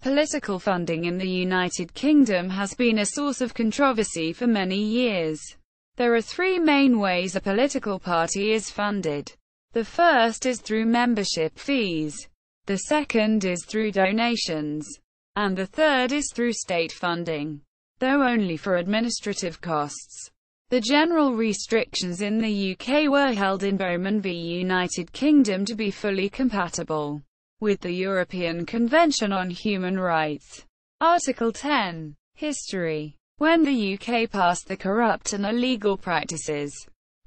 Political funding in the United Kingdom has been a source of controversy for many years. There are three main ways a political party is funded. The first is through membership fees. The second is through donations. And the third is through state funding, though only for administrative costs. The general restrictions in the UK were held in Bowman v United Kingdom to be fully compatible with the European Convention on Human Rights. Article 10. History. When the UK passed the Corrupt and Illegal Practices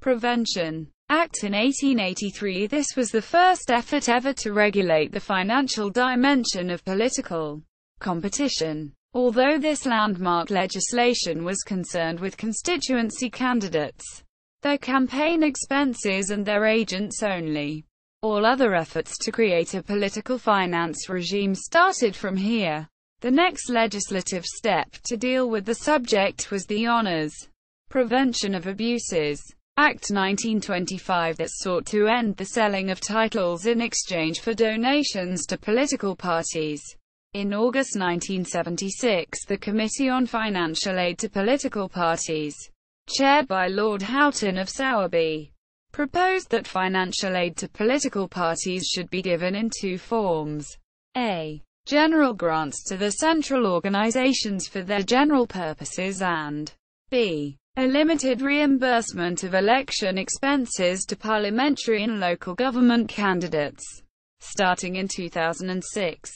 Prevention Act in 1883, this was the first effort ever to regulate the financial dimension of political competition. Although this landmark legislation was concerned with constituency candidates, their campaign expenses and their agents only, all other efforts to create a political finance regime started from here. The next legislative step to deal with the subject was the Honours Prevention of Abuses Act 1925 that sought to end the selling of titles in exchange for donations to political parties. In August 1976, the Committee on Financial Aid to Political Parties, chaired by Lord Houghton of Sowerby, proposed that financial aid to political parties should be given in two forms. A. General grants to the central organisations for their general purposes and b. A limited reimbursement of election expenses to parliamentary and local government candidates. Starting in 2006.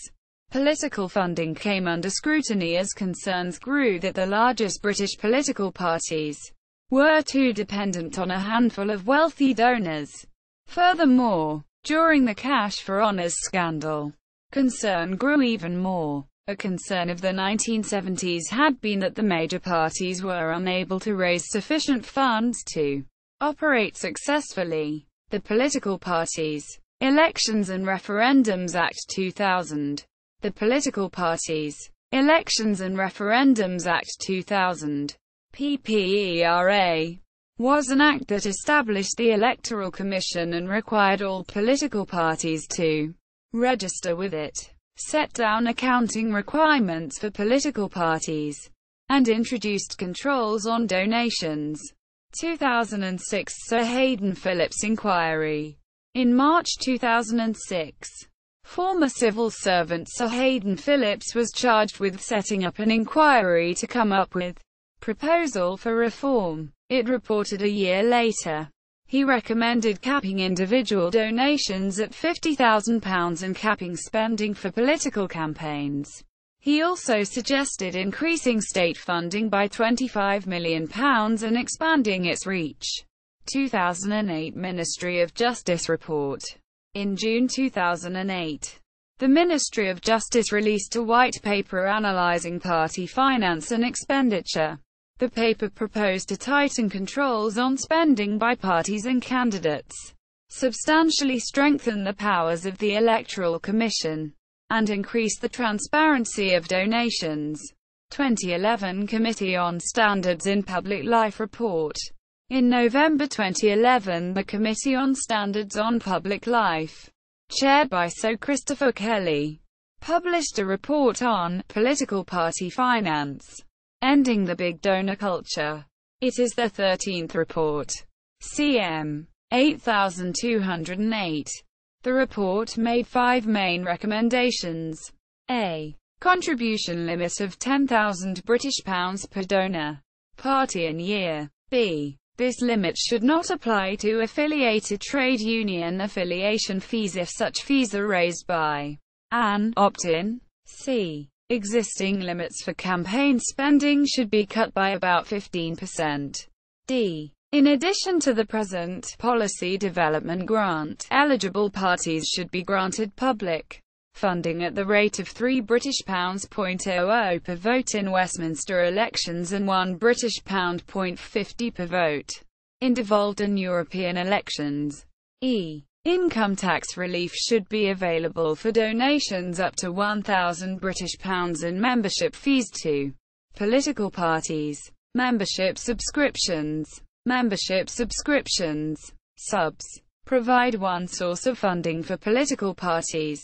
Political funding came under scrutiny as concerns grew that the largest British political parties were too dependent on a handful of wealthy donors. Furthermore, during the Cash for Honours scandal, concern grew even more. A concern of the 1970s had been that the major parties were unable to raise sufficient funds to operate successfully. The Political Parties, Elections and Referendums Act 2000. The Political Parties, Elections and Referendums Act 2000, PPERA, was an act that established the Electoral Commission and required all political parties to register with it, set down accounting requirements for political parties, and introduced controls on donations. 2006 Sir Hayden Phillips inquiry. In March 2006, former civil servant Sir Hayden Phillips was charged with setting up an inquiry to come up with proposal for reform. It reported a year later. He recommended capping individual donations at £50,000 and capping spending for political campaigns. He also suggested increasing state funding by £25 million and expanding its reach. 2008 Ministry of Justice report. In June 2008, the Ministry of Justice released a white paper analysing party finance and expenditure. The paper proposed to tighten controls on spending by parties and candidates, substantially strengthen the powers of the Electoral Commission, and increase the transparency of donations. 2011 Committee on Standards in Public Life report. In November 2011, the Committee on Standards on Public Life, chaired by Sir Christopher Kelly, published a report on political party finance, ending the big donor culture. It is the 13th report. CM 8208. The report made 5 main recommendations. A. Contribution limit of £10,000 per donor, party and year. B. This limit should not apply to affiliated trade union affiliation fees if such fees are raised by an opt-in. C. Existing limits for campaign spending should be cut by about 15%. D. In addition to the present policy development grant, eligible parties should be granted public funding at the rate of £3.00 per vote in Westminster elections and £1.50 per vote in devolved and European elections. E. Income tax relief should be available for donations up to £1,000 and membership fees to political parties. Membership subscriptions. Subs provide one source of funding for political parties.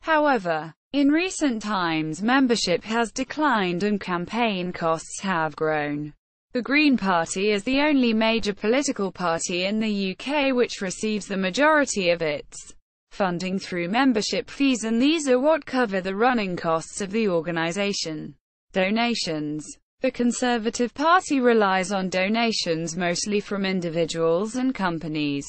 However, In recent times, membership has declined and campaign costs have grown. The Green Party is the only major political party in the UK which receives the majority of its funding through membership fees, and these are what cover the running costs of the organisation. Donations. The Conservative Party relies on donations mostly from individuals and companies.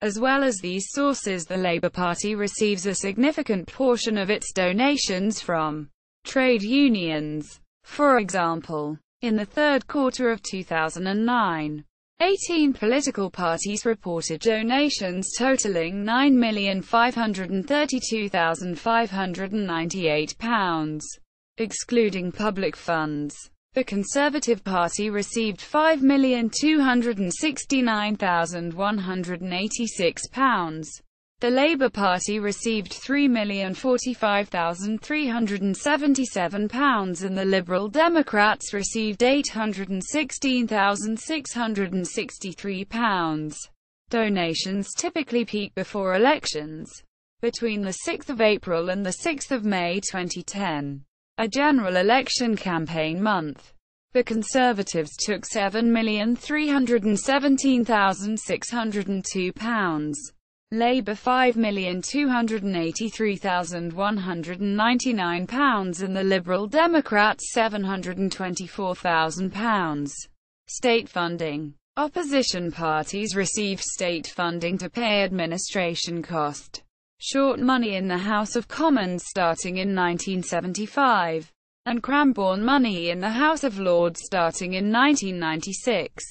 As well as these sources, the Labour Party receives a significant portion of its donations from trade unions. For example, in the third quarter of 2009, 18 political parties reported donations totaling £9,532,598. Excluding public funds, the Conservative Party received £5,269,186. The Labour Party received £3,045,377 and the Liberal Democrats received £816,663. Donations typically peak before elections, between the 6th of April and the 6th of May 2010, a general election campaign month. The Conservatives took £7,317,602. Labour £5,283,199 and the Liberal Democrats £724,000. State funding. Opposition parties receive state funding to pay administration cost. Short money in the House of Commons starting in 1975, and Cranbourne money in the House of Lords starting in 1996.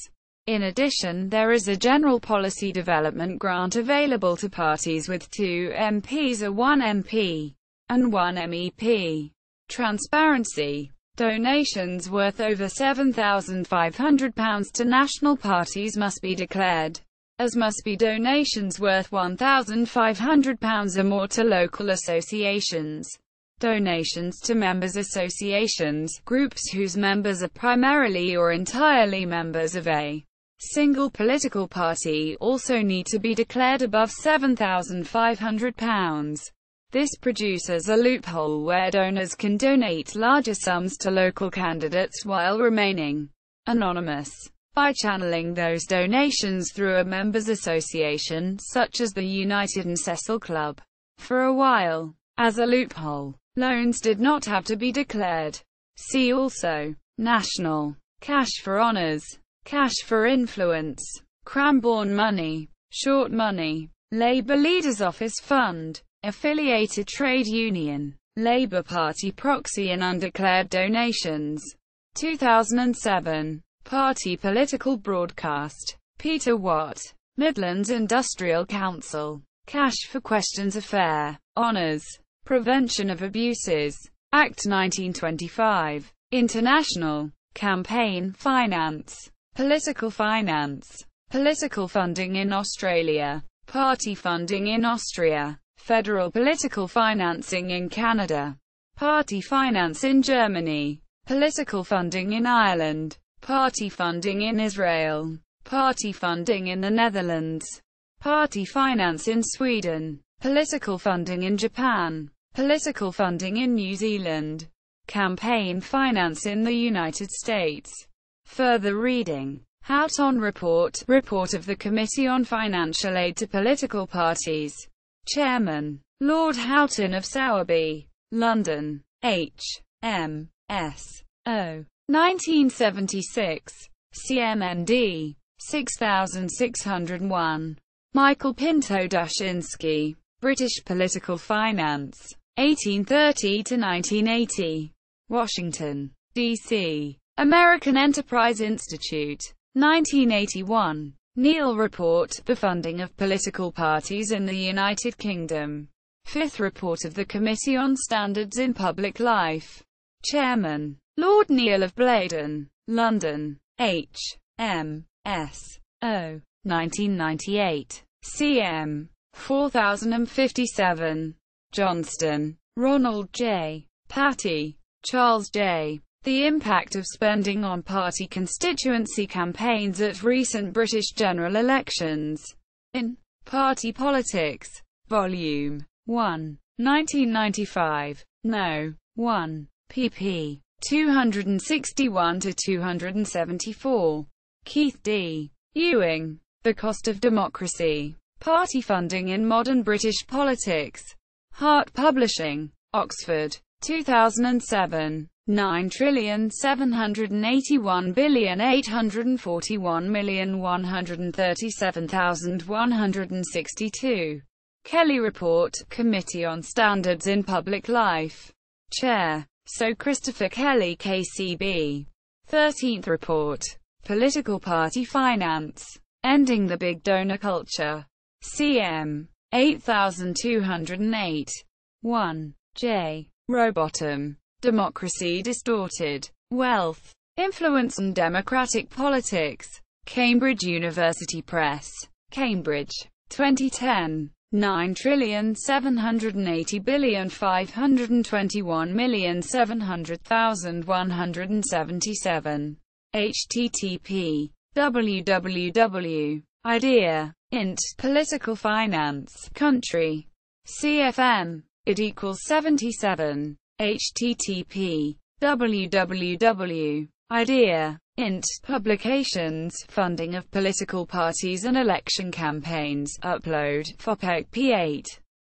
In addition, there is a General Policy Development Grant available to parties with 2 MPs or 1 MP and 1 MEP. Transparency. Donations worth over £7,500 to national parties must be declared, as must be donations worth £1,500 or more to local associations. Donations to members' associations, groups whose members are primarily or entirely members of a single political party, also need to be declared above £7,500. This produces a loophole where donors can donate larger sums to local candidates while remaining anonymous, by channeling those donations through a members' association, such as the United and Cecil Club. For a while, as a loophole, loans did not have to be declared. See also: National Cash for Honours, Cash for Influence, Cranbourne money, Short money, Labour Leaders Office Fund, Affiliated Trade Union, Labour Party Proxy and Undeclared Donations. 2007. Party Political Broadcast. Peter Watt. Midlands Industrial Council. Cash for Questions Affair. Honours. Prevention of Abuses. Act 1925. International. Campaign Finance. Political finance. Political funding in Australia. Party funding in Austria. Federal political financing in Canada. Party finance in Germany. Political funding in Ireland. Party funding in Israel. Party funding in the Netherlands. Party finance in Sweden. Political funding in Japan. Political funding in New Zealand. Campaign finance in the United States. Further reading. Houghton Report. Report of the Committee on Financial Aid to Political Parties. Chairman. Lord Houghton of Sowerby. London. H. M. S. O. 1976. CMND. 6601. Michael Pinto Dashinsky. British Political Finance. 1830 to 1980. Washington, D.C. American Enterprise Institute. 1981. Neal Report, The Funding of Political Parties in the United Kingdom. Fifth Report of the Committee on Standards in Public Life. Chairman. Lord Neal of Blaydon. London. H. M. S. O. 1998. cm. 4057. Johnston. Ronald J. Patty. Charles J. The Impact of Spending on Party Constituency Campaigns at Recent British General Elections. In Party Politics. Volume 1. 1995. No. 1. pp. 261 to 274. Keith D. Ewing. The Cost of Democracy. Party Funding in Modern British Politics. Hart Publishing. Oxford. 2007. 9,781,841,137,162. Kelly Report, Committee on Standards in Public Life. Chair. So Christopher Kelly KCB. 13th Report. Political Party Finance. Ending the Big Donor Culture. cm. 8208. 1. J. Rowbottom. Democracy Distorted. Wealth, Influence on Democratic Politics. Cambridge University Press. Cambridge. 2010. 9,780,521,700,177. http. www. Idea. Int. Political Finance. Country. CFM. It equals 77. http. www. Idea. Int. Publications. Funding of political parties and election campaigns. Upload. FOPEC P8.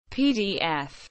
PDF.